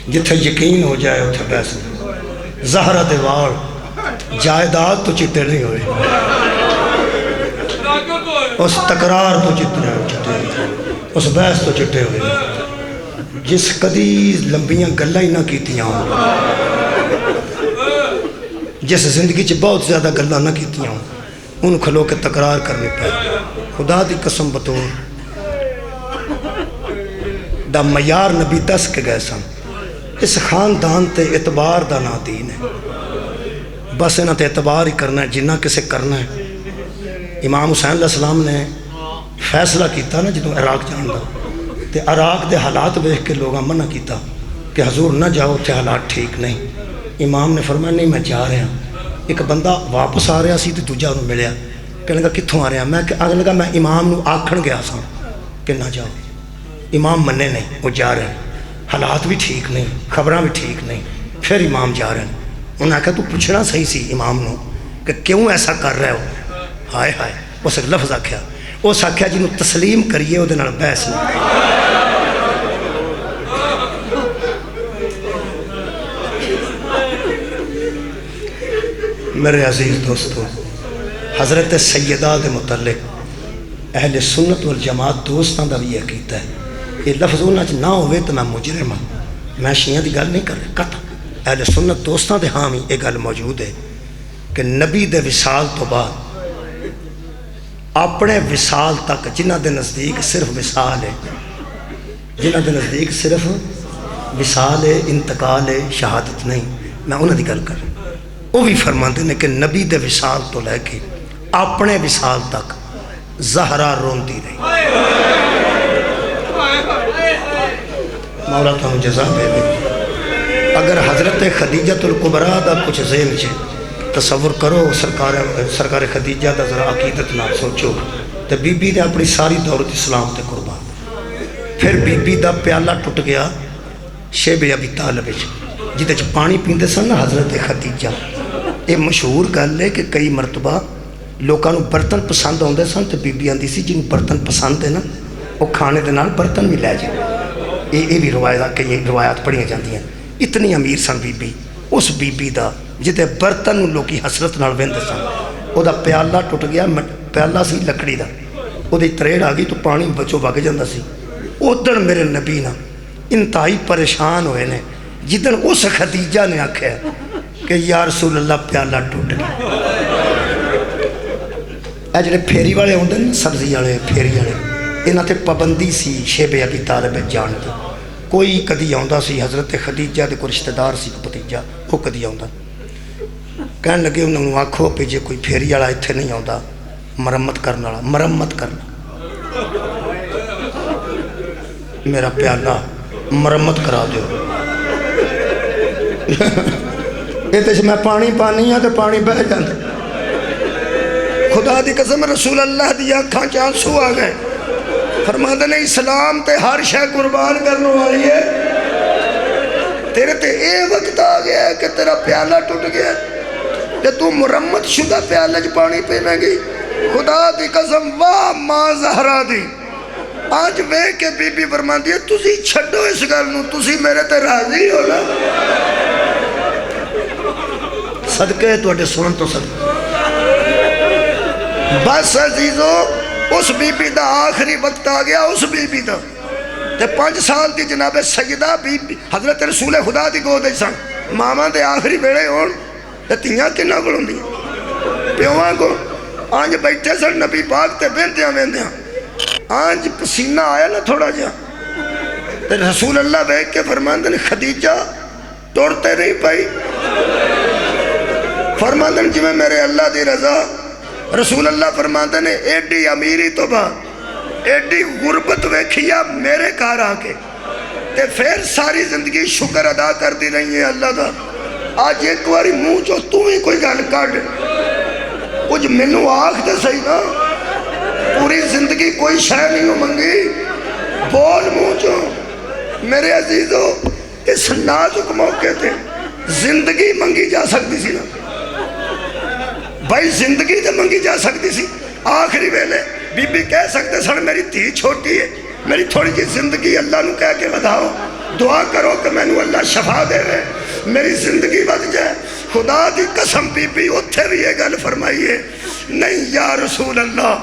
جتھے یقین ہو جائے اتھے بحث نہیں۔ زہرا دے وال جائیداد تو چٹے نہیں ہوئے، اس تکرار تو چٹے، اس بحث تو چٹے ہوئے، جس کدی لمبیاں گلاں ہی نہ کیتیاں ہوں، جس زندگی چ بہت زیادہ گلاں نہ کیتیاں ہوں، ان کھلو کے تکرار کرنی پہ۔ خدا دی قسم بطور دا معیار نبی دس کے گئے سن، اس خاندان تے اعتبار دا نا دین ہے، بس انہاں تے اعتبار ہی کرنا ہے جنہ کسے کرنا ہے۔ امام حسین علیہ السلام نے فیصلہ کیتا نا جدوں عراق جان دا، تے عراق دے حالات دیکھ کے لوگاں منع کیتا کہ حضور نہ جاؤ تے حالات ٹھیک نہیں۔ امام نے فرمایا نہیں میں جا رہا ہوں۔ ایک بندہ واپس آ رہا سی تے دوجا انہوں ملیا، کہنے لگا کتھوں آ رہا میں آگے لگا میں امام نو آکھن گیا سا کہ نہ جاؤ، امام مننے نہیں، وہ جا رہے ہیں، حالات بھی ٹھیک نہیں، خبراں بھی ٹھیک نہیں، پھر امام جا رہے ہیں۔ انہوں نے کہا تو پوچھنا صحیح سی امام نو کہ کیوں ایسا کر رہے ہو؟ ہائے ہائے، اس ایک لفظ آکھیا، اس آکھیا جنہوں تسلیم کریے وہ دے نال بحث نہیں۔ میرے عزیز دوستو، حضرت سیدہ دے متعلق اہل سنت والجماعت دوستان دا بھی یہ عقیدہ ہے، یہ لفظ انہاں چ نہ ہوئے تو میں مجرم ہوں، میں شیعہ دی گل نہیں کر رہا، قطع اہل سنت دوستان دے ہاں بھی یہ گل موجود ہے کہ نبی دے وصال تو بعد اپنے وصال تک جنہ دے نزدیک صرف وصال ہے، جنہ دے نزدیک صرف وصال ہے، انتقال ہے، شہادت نہیں، میں انہاں دی گل کر رہا ہوں۔ وہ بھی فرماندے نے کہ نبی دے وصال تو لے کے اپنے وصال تک زہرا روندی رہی۔ مولا تمہیں جزا دے دے۔ اگر حضرت خدیجہ الکبریٰ دا کچھ ذہن چھے تصور کرو، سرکار خدیجہ دا ذرا عقیدت نہ سوچو، تو بی بی نے اپنی ساری دولت اسلام تے قربان، پھر بی بی دا پیالہ ٹوٹ گیا شیب ابی طالب جدے چ پانی پیندے سن نا حضرت خدیجہ۔ یہ مشہور گل ہے کہ کئی مرتبہ لوگوں کو برتن پسند ہوندے سن تو بی بی آندی سی جنہوں برتن پسند ہے نا وہ کھانے دے نال برتن بھی لے جائے۔ یہ بھی کئی روایات پڑھیاں جاندی ہیں۔ اتنی امیر سن بی بی، اس بی بی دا جدے برتن لوکی حسرت نال ویندے سن، وہ دا پیالہ ٹوٹ گیا، پیالہ سی لکڑی دا، وہ دی تریڑ آ گئی تو پانی بچو بگ جاندہ سی۔ ادھر میرے نبی نا انتہائی پریشان ہوئے نے جدن اس خدیجہ نے آکھیا کہ یا رسول اللہ پیالہ ٹوٹ گیا۔ اے جڑے پھیری والے ہوندے نا سبزی والے پھیری والے، انہاں تے پابندی سی شیب ابی طالب جان دی، کوئی کدی آوندا سی حضرت خدیجہ دے کوئی رشتہ دار سی بھتیجا، وہ کدی آوندا کہن لگے انہوں نے آکھو پہ جے کوئی پھیری والا ایتھے نہیں آوندا مرمت کرنے والا، مرمت کرنا، میرا پیالہ مرمت کرا دیو۔ یہ میں پانی پانی ہاں تو پانی بہ جاتا، خدا دی قسم رسول اللہ دی آنکھاں چ آنسو آ گئے، فرماتے نے اسلام تے ہر شے قربان کرنے والی ہے، تیرے تے اے وقت آ گیا ہے کہ تیرا پیالہ ٹوٹ گیا کہ تو مرمت شدہ پیالہ چ پانی پینے گئی۔ خدا دی قسم واہ ماں زہرا دی، آج وے کے بی بی فرماندی ہے تسی چھڈو اس گل نو، تسی میرے تے راضی ہو نا، صدقے تواڈے سنن تو صدقے۔ بس عزیزو اس بی بی دا آخری وقت آ گیا، اس بی بی دا تے 5 سال دی جناب سیدہ بی بی حضرت رسول خدا دی گود سن، ماما دے آخری بیڑے ہون تے تیاں کنہ کو ہوندی پیواں کو آنج بیٹھے سن نبی پاک تے بیندیاں ویندیاں، آنج پسینہ آیا نا تھوڑا جا تے رسول اللہ بیٹھ کے فرماندن خدیجہ توڑتے نہیں پائی، فرماندن جی میں میرے اللہ دی رضا، رسول اللہ فرماندن ایڈی امیری تو با ایڈی غربت ویکھیا میرے گھر آ کے تے پھر ساری زندگی شکر ادا کر دی رہی ہے اللہ دا۔ آج ایک باری منہ جو تو ہی کوئی گل کٹ کچھ منو آنکھ دے صحیح نا، پوری زندگی کوئی شے نہیں ہو منگی، بول منہ جو میرے عزیزو اس نازک موقع تے زندگی منگی جا سکتی سی نا بھائی، زندگی تے منگی جا سکتی سی۔ آخری ویلے بی بی کہہ سکتے سن میری دھی چھوٹی ہے، میری تھوڑی جی زندگی اللہ نو کہہ کے بدھاؤ، دعا کرو کہ میں نے اللہ شفا دے میری زندگی بچ جائے. خدا دی قسم بی بی اتھے بھی یہ گل فرمائیے نہیں یا رسول اللہ.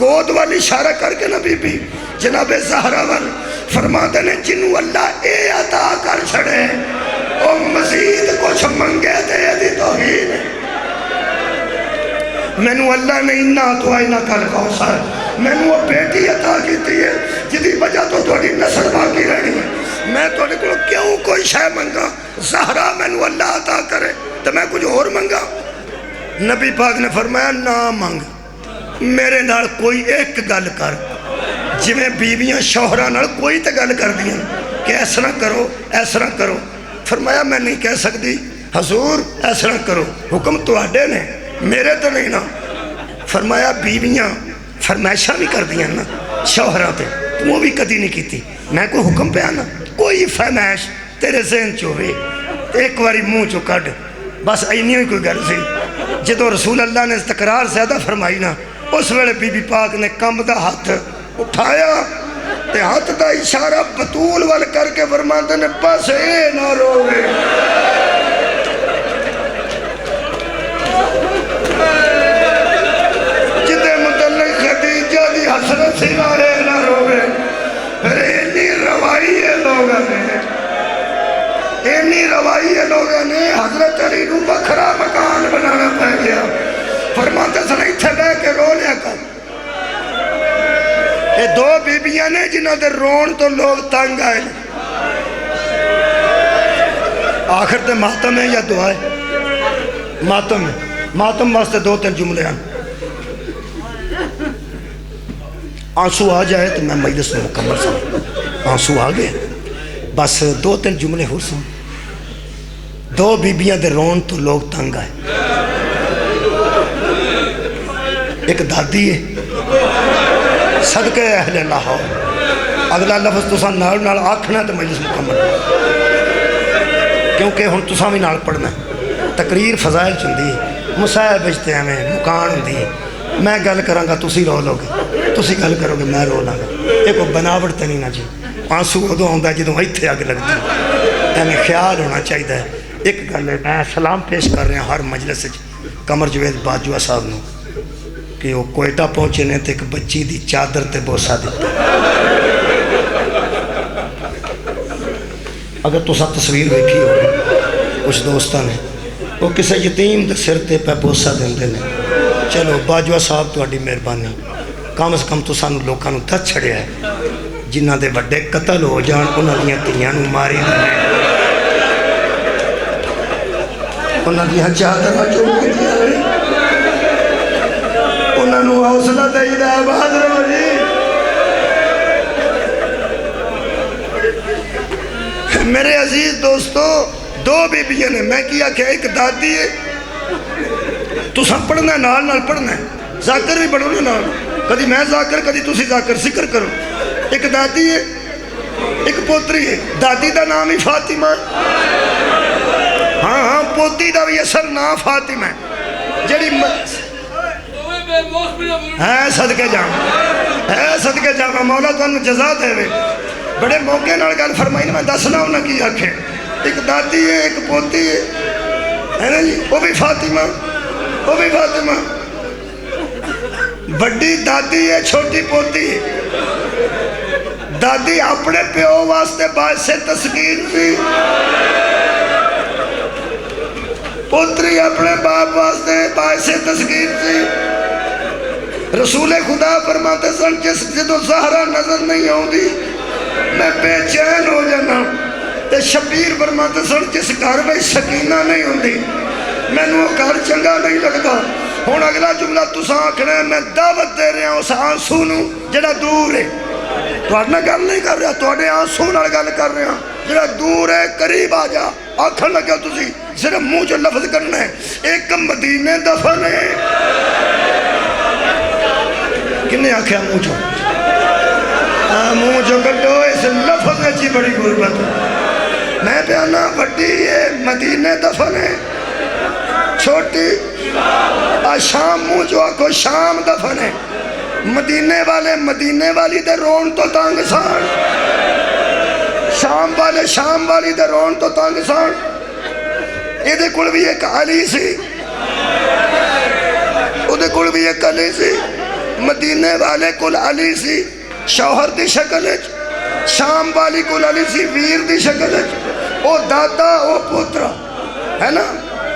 گود والی اشارہ کر کے نا بی بی جناب زہرا وال فرماتے نے جنہوں اللہ اے عطا کر چھڑے او مزید کچھ منگے دے دی توہین. میں نے اللہ نے انہا تو آئینہ کل کوثر میں نے وہ بیٹی عطا کی ہے جدی وجہ تو تھوڑی نسل باقی رہنی ہے. میں تو نکلو کیوں کوئی شے منگا زہرا میں نے اللہ عطا کرے تو میں کچھ اور منگا. نبی پاک نے فرمایا نہ منگ میرے نال کوئی ایک گل کر جی میں بیویاں شوہرہ نال کوئی تے گل کر دیا کہ ایسا نہ کرو ایسا نہ کرو. فرمایا میں نہیں کہہ سکتی حضور ایسا نہ کرو حکم تو آڈے نے میرے تو نہیں نا. فرمایا بیویاں فرمائشاں بھی کر دیا نا شوہرہ تے وہ بھی کدی نہیں کیتی. میں کوئی حکم پہ آنا کوئی فرمائش تیرے ذہن چوے ایک واری منہ چو کڈ بس اینی ہوئی کوئی گل سی. جدو رسول اللہ نے تکرار زیادہ فرمائی نا اس ویلے بی بی پاک نے کم دا ہاتھ اٹھایا تے ہاتھ دا اشارہ بطول وال کر کے فرماتے نے بس اے نہ روے. جدے متعلق خدیجہ دی حسرت سی نہ اے نہ روے. پھر اینی روائی ہے لوگا نے اینی روائی ہے لوگا نے حضرت علی نو بکھرا مکان بنانا پہ گیا. فرماتے سن اتھے بے کے رو لیا کر. یہ دو بیبیاں نے جنہوں دے رون تو لوگ تنگ آئے. آخر تے ماتم ہے یا دعا ہے؟ ماتم ہے. ماتم واسطے دو تین جملے ہیں. آنسو آ جائے تو میں مجلس میں مکمل سن. آنسو آ گئے بس دو تین جملے ہو سن. دو بیبیاں دے رون تو لوگ تنگ آئے. ایک دادی ہے صدقہ اہل لاہور. اگلا لفظ تساں نال نال آکھنا تو مجلس مکمل کیونکہ ہن تساں بھی نال پڑھنا. تقریر فضائل چندی مصاحب اجتے ہمیں مکان ہوندی ہے. میں گل کراں گا تسی رو لو گے تسی گل کرو گے میں رو لاں گا. ایک بناوٹ تے نہیں نا جی. آنسو ادو آندا جدوں ایتھے اگ لگدی. ایویں خیال ہونا چاہیے. ایک گل ہے میں سلام پیش کر رہا ہر مجلس قمر جوید باجوہ صاحب نو کہ وہ کوئٹہ پہنچے نے تے ایک بچی دی چادر تے بوسا دیتا. اگر تو سا تصویر دیکھی ہو کچھ دوستان نے وہ کسے یتیم دے سر تے پہ بوسا دیندے نے. چلو باجوہ صاحب تو اڈی مہربانی کم از کم تو سانو لوکاں نو دس چھڑیا ہے جنہاں دے وڈے قتل ہو جان انہاں دیاں تیاں نو ماری دے انہاں دیاں چادراں چوک دیاں انہاں نو حوصلہ دئی دا آباد رہو جی. میرے عزیز دوستو دو بیبیاں نے میں کیا کہ ایک دادی ہے تو سب پڑھنا ہے نال نال پڑھنا ہے. ذاکر بھی پڑھو نا نال کدی میں ذاکر کدی تسی ذاکر ذکر کرو. ایک دادی ہے ایک پوتری ہے. دادی دا نام ہی فاطمہ. ہاں ہاں پوتی دا بھی اصل نام فاطمہ ہے جڑی ہے صدقے جاما ہے صدقے جاما. مولا تو انہوں جزا دے وے. بڑے موقع نال گل فرمائی میں دسنا انہوں کی آکھے. ایک دادی ہے ایک پوتی ہے نا جی. وہ بھی فاطمہ وہ بھی فاطمہ. بڑی دادی ہے چھوٹی پوتی ہے. دادی اپنے پیو واسطے باعث تسکین تھی. پوتری اپنے باپ واسطے باعث تسکین تھی. رسول خدا فرماتے سن جس جدو زہرا نظر نہیں ہوندی میں بے چین ہو جانا. تے شبیر فرماتے سن جس گھر میں سکینہ نہیں ہوندی میں نو گھر چنگا نہیں لگتا. ہون اگلا جملہ تساں آکھنا ہے میں دعوت دے رہا ہوں اس آنسو نو جڑا دور ہے. تو اٹھنا گل نہیں کر رہا تو اٹھے آنسو نال گل کر رہا ہوں جڑا دور ہے قریب آ جا. آکھن لگا تسی صرف منہ جو لفظ کرنا ہے ایک مدینے دفن ہے. کنے آکھیا منہ جو منہ جو کٹو اس لفظ اچھی بڑی غربت. میں بیانا بڑی ہے مدینے دفن ہے چھوٹی شام منہ جو آکھو شام دفن ہے. مدینے والے مدینے والی دے رون تو تانگ سان شام والے شام والی دے رون تو تنگ سن یہ کول بھی ایک علی سی وہ کول بھی ایک علی سی مدینے والے کول علی سی شوہر دی شکل شام والی کول علی سی ویر دی شکل او دادا او پوترا ہے نا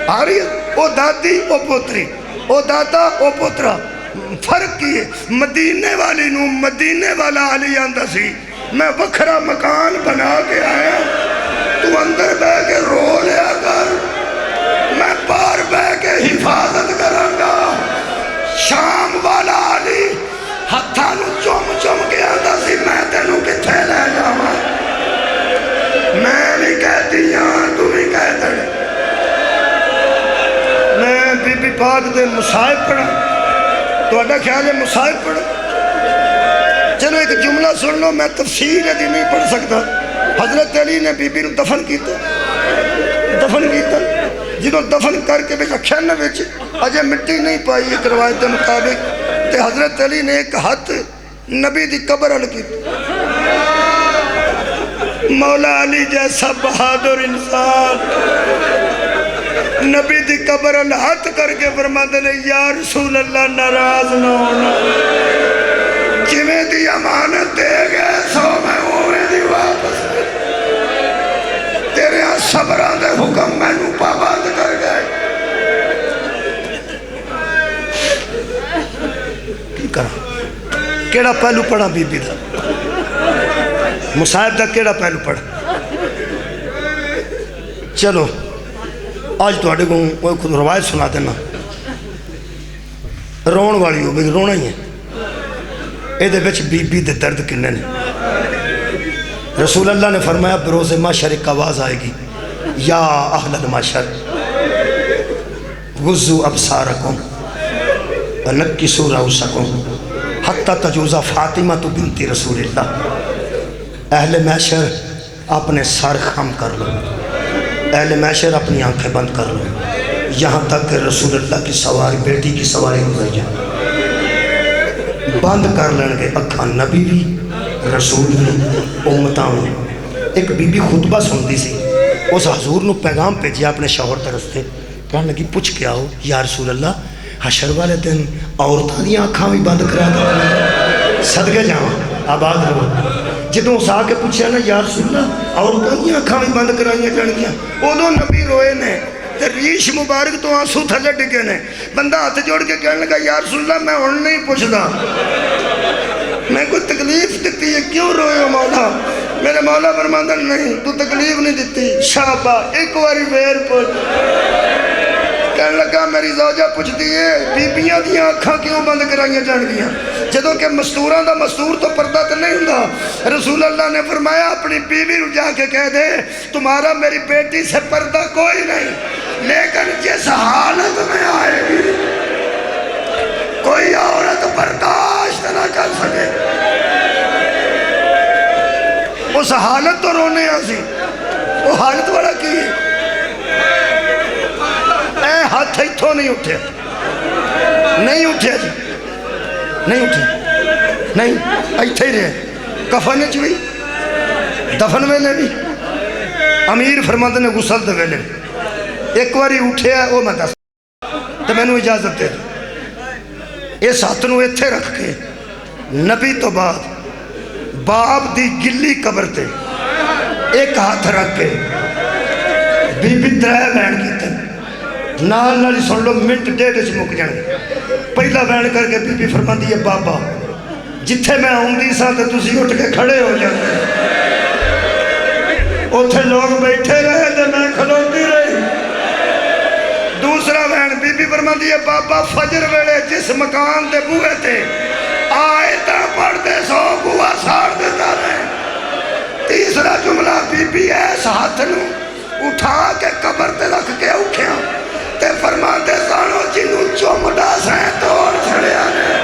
آ رہی ہے او دادی او پوتری او دادا او پوترا فرق کی ہے مدینے والی نو مدینے والا علی آندہ سی میں وکھرا مکان بنا کے آیا تو اندر بے کے رو لیا کر میں باہر بے کے حفاظت کرانگا شام والا علی ہتھا نو چوم چوم کے آندہ سی میں تینوں کتھے لے جاواں میں بھی کہتی ہاں تو بھی کہتے میں بی بی پاک دے مصائب پڑھا تو اڈا خیال ہے مصائب پڑھا چلو ایک جملہ سن لو میں تفصیل دی نہیں پڑھ سکتا حضرت علی نے بی بی نو دفن کیتا جنہوں دفن کر کے بچ اکھیان بچ اجے مٹی نہیں پائی ایک روایت دے مطابق تے حضرت علی نے ایک ہاتھ نبی دی قبر عل کی مولا علی جیسا بہادر انسان نبی دی قبر عل ہاتھ کر کے فرماتے نے یا رسول اللہ ناراض نہ ہونا جمیں دی امانت دے گئے سو میں ہوئے دی واپس تیرے ہاں صبران دے حکم میں نو پابند کر گئے کی کرا کیڑا پہلو پڑھا بی بی دا مصائب دا کیڑا پہلو پڑھا چلو آج تو آڑے کو کوئی خود روایت سنا دینا رون والی ہو بھی رونا ہی ہے اے دے بچ بی بی دے درد کنے نے رسول اللہ نے فرمایا بروز معاشر ایک آواز آئے گی یا اہل المعاشر غزو ابصارکم ونکسو رؤسکم حتی تجوزا فاطمہ تو بنت رسول اللہ اہل معاشر اپنے سر خم کر لو اہل معاشر اپنی آنکھیں بند کر لو یہاں تک کہ رسول اللہ کی سواری بیٹی کی سواری گزر جائے بند کر لیں گے اکھاں نبی بھی رسول بھی امتاں بھی ایک بی بی خطبہ سنتی سی اس حضور نو پیغام پیجیا اپنے شوہر طرف سے کہنے لگی پوچھ کے آؤ یا رسول اللہ حشر والے دن عورتاں دی آنکھاں بھی بند کرا دیں صدقے جاؤں آباد رہو جدوں اس آ کے پوچھا نا یا رسول اللہ عورتاں دی آنکھاں بھی بند کرائیں جان گیا ادوں نبی روئے نے تے ریش مبارک تو آنسو تھلے ڈگے نے بندہ ہاتھ جوڑ کے کہنے لگا یا رسول اللہ میں ان نہیں پوچھدا میں کوئی تکلیف دیتی ہے کیوں روئے ہو مولا میرے مولا فرماتا نہیں تو تکلیف نہیں دیتی شابہ ایک واری پھر پوچھ کہنے لگا میری زوجہ پوچھتی ہے بیبیاں دیاں آنکھاں کیوں بند کرائیں جان گیا جدوں کہ مستوراں دا مستور تو پردہ تو نہیں ہوندا رسول اللہ نے فرمایا اپنی بیوی رو جا کے کہہ دے تمہارا میری بیٹی سے پردہ کوئی نہیں لیکن جس حالت میں آئے گی کوئی عورت برداشت نہ کر سکے اس حالت تو رونے آسی وہ حالت والا کی اے ہاتھ ہتھوں نہیں اٹھے نہیں اٹھے جی نہیں اٹھے نہیں ایتھے ہی رہے کفن بھی دفن ویلے بھی امیر فرماندے نے غسل دے ویلے ایک واری اٹھے ہے وہ میں دس تو میں نے اجازت دے دوں اس ہاتھ نو ایتھے رکھ کے نبی تو بعد باپ دی گلی قبر تے ایک ہاتھ رکھ کے بی بی درائے بین کی تے نال نالی سن لو منٹ ڈیڑھ سے مک جانے پہلا بین کر کے بی بی فرمان دی ہے بابا جتھے میں ہوں دی سا تے تسی اٹھ کے کھڑے ہو جاتے اتھے لوگ بیٹھے رہے تے میں کھلوتی رہی دوسرا بین بی بی فرمان دی ہے بابا فجر ویلے جس مکان دے بوئے تے آیتاں پڑھ دے سو بوا ساڑ دیتا رہے تیسرا جملہ بی بی ایس ہاتھ نو اٹھا کے قبر تے رکھ کے اٹھیا تے فرما دے سانو جنو چومڑا سائیں توڑ چھڑے آنے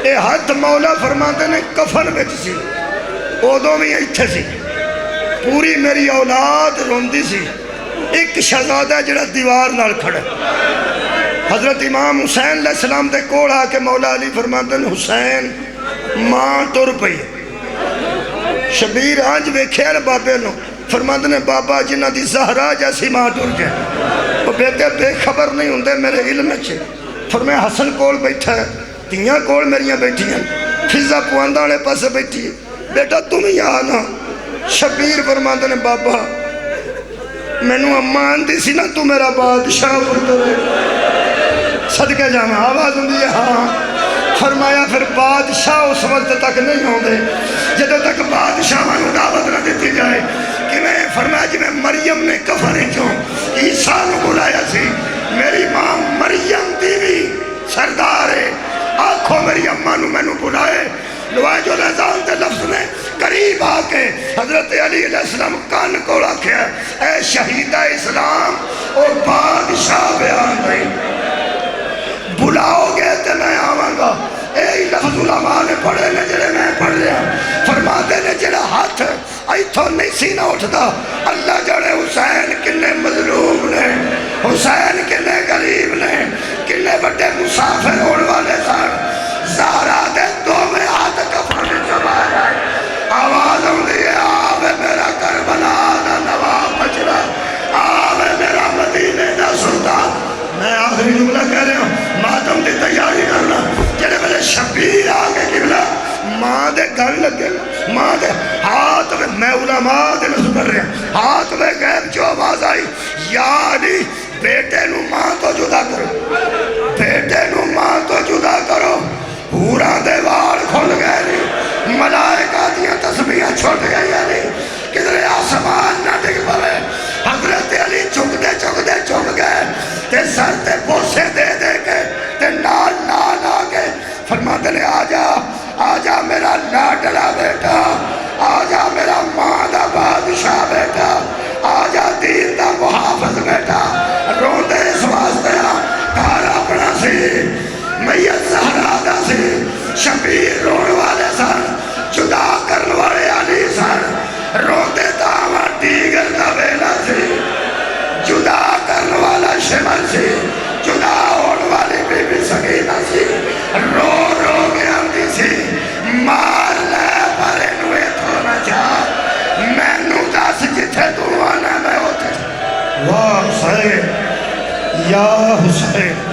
اے ہاتھ مولا فرما دے نے کفن بچ سی اودوں میں ایتھے سی پوری میری اولاد روندی سی ایک شہزادہ جڑا دیوار نال کھڑے حضرت امام حسین علیہ السلام دے کوڑ آ کے مولا علی فرماتے ہیں حسین ماں تر پئی شبیر آنج ویکھیا نا بابے نو، فرماندے نے بابا جنہ دی زہرا جیسی ماں ٹر جائے وہ بیٹے بے خبر نہیں ہوندے میرے علم چھے۔ فرمایا حسن کول بیٹھا ہے، تیاں کول میریاں بیٹھی ہیں، فضا پواندہ والے پاس بیٹھی ہے، بیٹا تم ہی آنا۔ شبیر فرماندے نے بابا میں نو امان دی سی نا تو میرا بادشاہ پتر ہے، صدقہ جانا آواز ہوں دی ہاں۔ فرمایا پھر بادشاہ اس وقت تک نہیں ہوں دے جدو تک بادشاہ مانو دعوت نہ دیتی جائے کہ میں فرمایا جی میں مریم نے کفنے چوں عیسیٰ نو بلایا سی، میری ماں مریم دیوی سردار ہے، آنکھوں میری اماں نو میں نو بلائے لوائے جو لہزان تے لفظ نے قریب آکے حضرت علی علیہ السلام کان کو رکھے اے شہیدہ اسلام او بادشاہ بیان نہیں بلاؤ گے تے میں آواں گا۔ اے لفظ علماء نے پڑھے نے جڑے میں پڑھ رہا فرما دے نے جڑا ہاتھ ایتھوں نہیں سی نہ اٹھتا اللہ جڑے حسین کنے مظلوم نے، حسین کنے غریب نے، کنے بڑے مسافر ہونے والے سن، زہرا دے دو میں ہاتھ کفن جمائے رہے آواز ہوں دی آوے میرا کربلا دا نواب بچرا، آوے میرا مدینے دا سلطان۔ میں آخری جملہ کہہ رہا ہوں ماتم دی تیاری کرنا جڑے میرے شبیر آگے قبلہ ماں دے گھر لگے ماں دے ہاتھ میں میں علماء دے نسو کر رہا ہوں ہاتھ میں غیب جو آواز آئی یا علی بیٹے نو ماں تو جدا کرو، بیٹے نو ماں تو جدا کرو۔ پورا دیوار کھل گئے نہیں، ملائکہ دیا تسبیحیں چھوٹ گئی نہیں، کدھرے آسمان نہ ڈگ پڑے۔ حضرت علی چک گئے تے سر تے بوسے دے دے کے تے نال نال آگے فرماتے نے آجا میرا لاڈلا بیٹا، آجا میرا ماں دا بادشاہ بیٹا، آجا دین دا محافظ بیٹا۔ روندے اس واسطے گھر اپنا سی میت زہرا دا سی، شبیر رون والے سن، جدا کرن والے علی سن، روندے داما دیگر دا بیلا سی، جدا کرن والا شمل سی، جدا ہون والی بی بی سکینہ سی، رو رو کے آمدی سی، مار لے پر انوے تو نہ جا، میں نو داس جتھے تو آنا میں ہوتے۔ واہ حسین یا حسین